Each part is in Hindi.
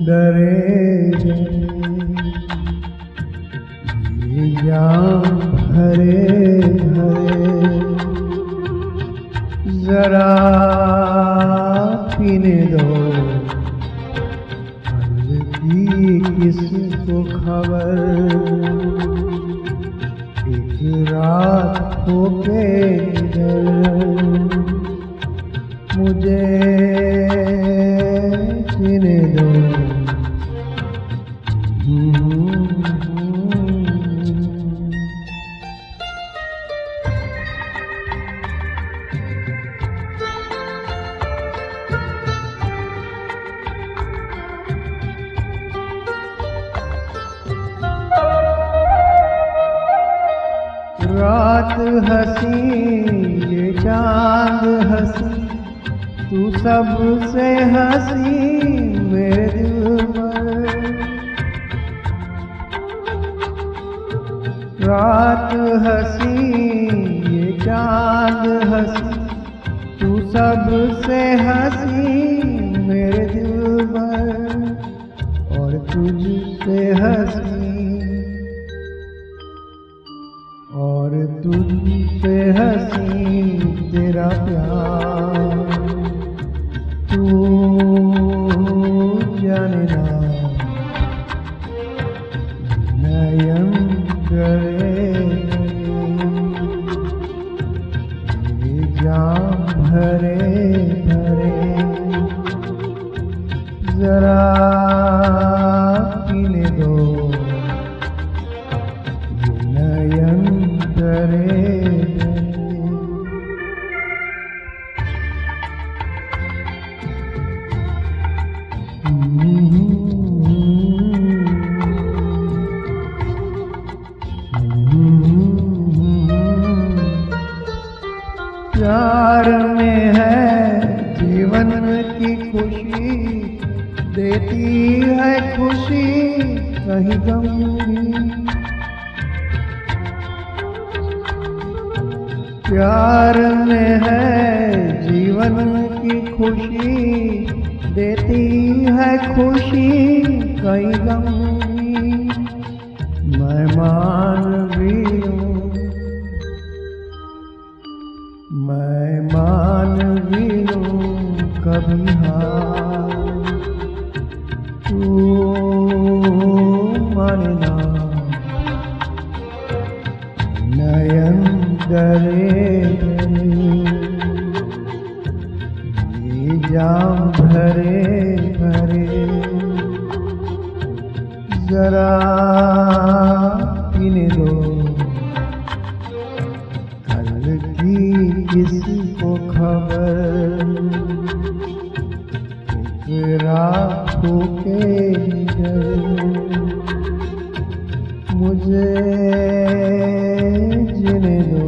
डरे ये जाम भरे भरे जरा पीने दो कल की किसको खबर एक रात होके मुझे जीने दो। रात हसी ये चांद हसी तू सबसे हसी मेरे दिल पर। रात हसी ये चांद हसी तू सबसे हसी मेरे दिल पर और तुझसे हसी और तुझसे हसी तेरा प्यार। तू जाने ना नयन करे ये जाम भरे भरे जरा पीने दो नयन करे। प्यार में है जीवन की खुशी देती है खुशी कहीं गम की। प्यार में है जीवन की खुशी देती है खुशी कहीं गम की। मैं मान भी लूं मैं मान भी लूं कभी हार तू मानना नयन करे ये जाम भरे भरे जरा पीने दो कल की किसको खबर एक रात होके मुझे जीने दो।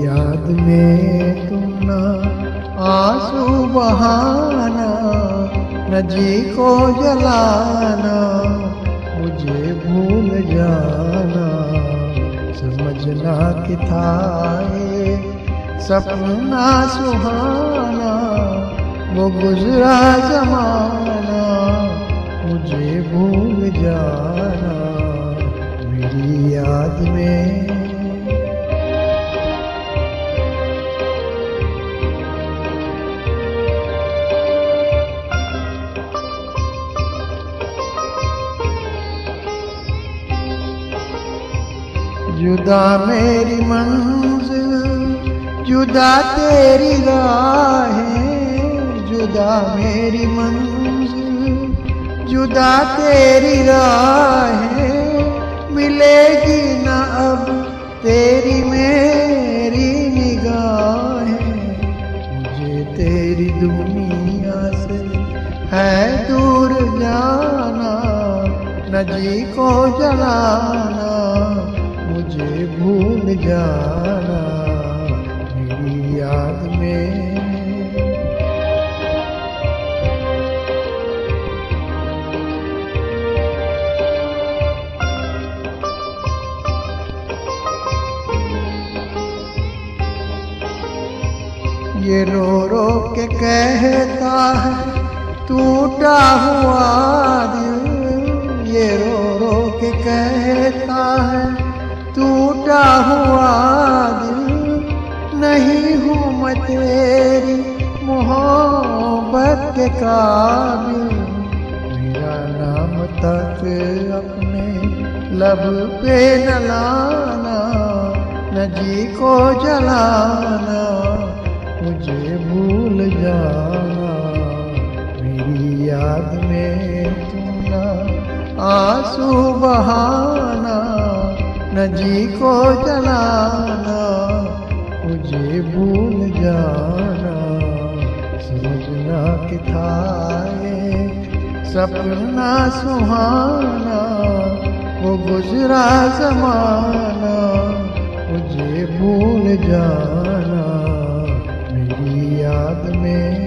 याद में तुम ना आंसू बहाना न जी को जलाना मुझे भूल जाना समझना कि था ये सपना सुहाना वो गुजरा जमाना मुझे भूल जाना मेरी याद में। जुदा मेरी मंजिल, जुदा तेरी राहें, जुदा मेरी मंजिल, जुदा तेरी राहें, मिलेगी न अब तेरी मेरी निगाहें। मुझे तेरी दुनिया से है दूर जाना, न जी को जलाना मुझे भूल जाना मेरी याद में। ये रो रो के कहता है टूटा हुआ दिल, ये रो रो के कहता है टूटा हुआ दिल। नहीं हूँ मैं तेरी मोहब्बत के काबिल, मेरा नाम तक अपने लब पे न लाना, न जी को जलाना मुझे भूल जाना मेरी याद में। तुम न आंसू बहाना, न जी को जलाना मुझे भूल जाना। समझना कि था एक सपना सुहाना, वो गुजरा ज़माना मुझे भूल जाना मेरी याद में।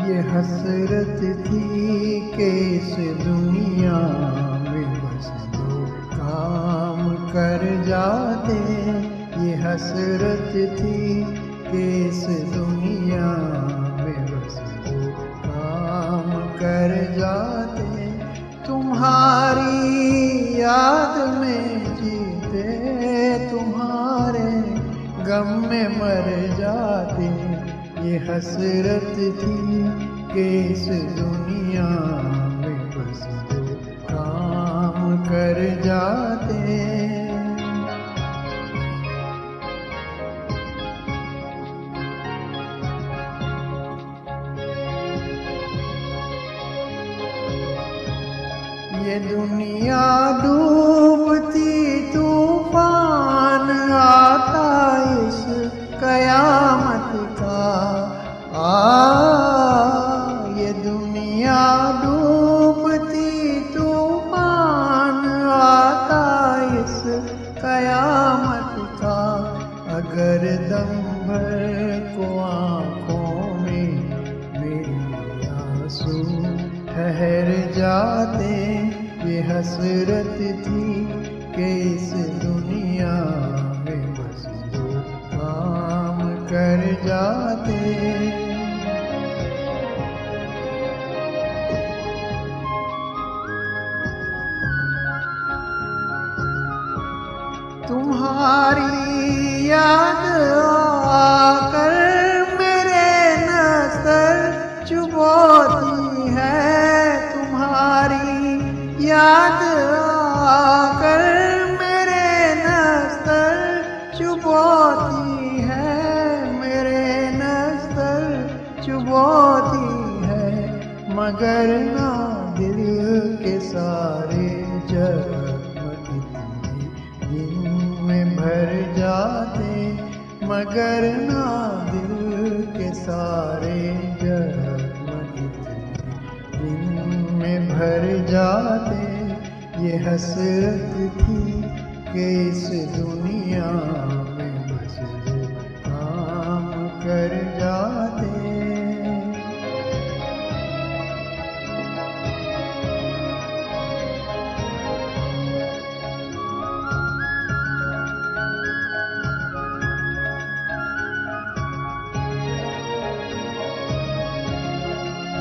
ये हसरत थी कि इस दुनिया में बस दो काम कर जाते। ये हसरत थी कि इस दुनिया में बस दो काम कर जाते। तुम्हारी याद में जीते, तुम्हारे गम में मर जाते। ये हसरत थी कि इस दुनिया में बस दो काम कर जाते। ये दुनिया डूबती तूफान आता इस कयामत का। ये दुनिया डूबती तूफान आता इस कयामत का। अगर दम भर को आँखों में मेरी आंसू ठहर जाते। ये हसरत थी कि इस दुनिया में बस दो काम कर जाते। तुम्हारी याद आकर मेरे नज़र चुभोती है। तुम्हारी याद आकर मेरे नज़र चुभोती है, मेरे नज़र चुभोती है। मगर ना दिल के सारे में भर जाते। मगर ना दिल के सारे जख्म दिन में भर जाते। ये हसरत थी कि इस दुनिया में बस वो काम कर जाते।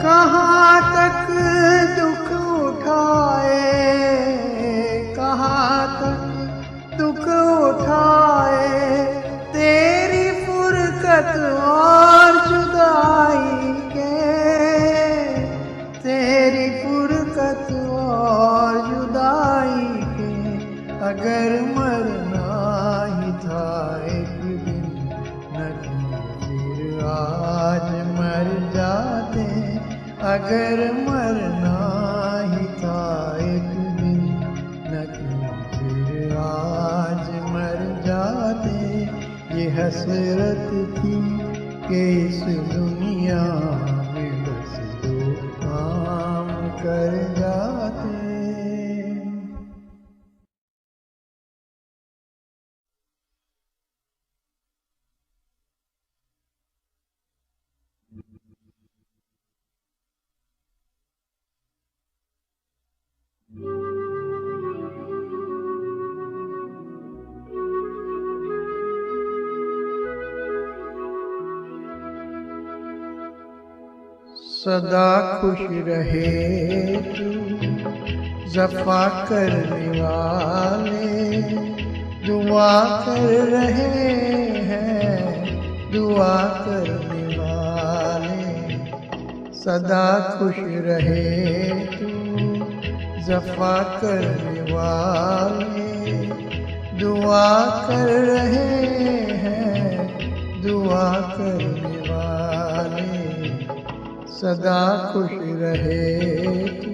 कहाँ तक दुख उठाए, कहाँ तक दुख उठाए, तेरी फुरकत और जुदाई के, तेरी फुरकत और जुदाई के। अगर मरना ही था एक दिन न क्यों फिर आज मर जाते। अगर मरना ही था एक दिन न क्यों फिर आज मर जाते। ये हसरत थी कि इस दुनिया में बस दो काम कर जाते। सदा खुश रहे तू जफ़ा करने वाले, दुआ कर रहे हैं दुआ करने वाले। सदा खुश रहे तू जफ़ा करने वाले, दुआ कर रहे हैं दुआ करने वाले। सदा खुश रहे तू।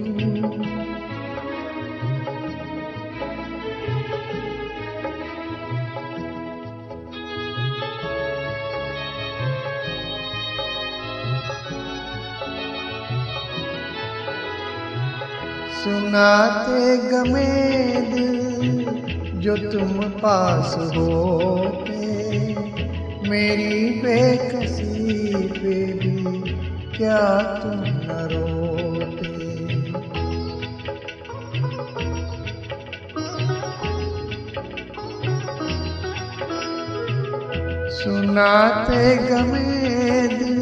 सुनाते गमे दिल जो तुम पास होते, मेरी बेकसी पे भी क्या तुम न रोते। सुनाते गमे दिल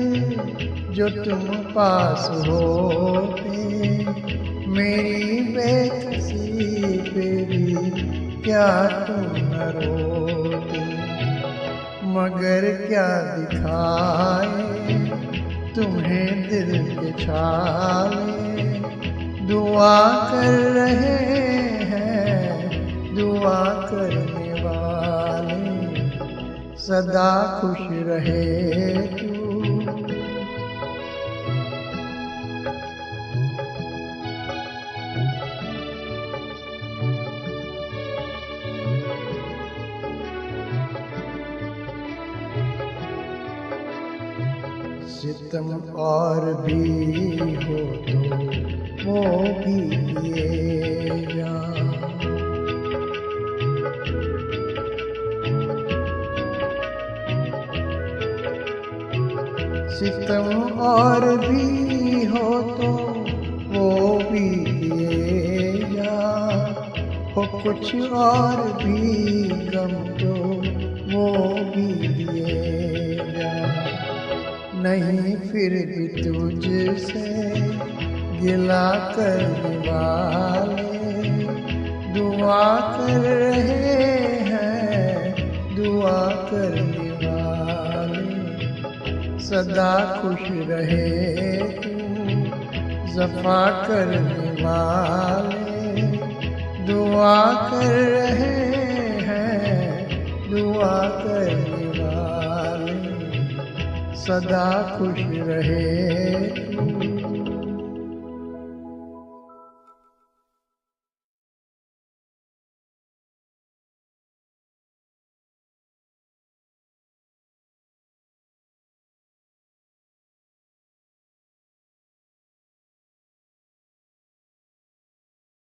जो तुम पास होते, मेरी बेकसी पे भी क्या तुम न रोते। मगर क्या दिखाए तुम्हें दिल के छाले, दुआ कर रहे हैं दुआ करने वाले। सदा खुश रहे तू। सितम और भी हो तो वो भी किए जाएं। सितम और भी हो तो वो भी किए जाएं। हो कुछ और भी गम तो वो भी दिए जाएं। नहीं फिर भी तुझसे गिला करने वाले, दुआ कर रहे हैं दुआ करने वाले। सदा खुश रहे तू जफ़ा करने वाले, दुआ कर रहे हैं दुआ करने वाले। सदा खुश रहे तू।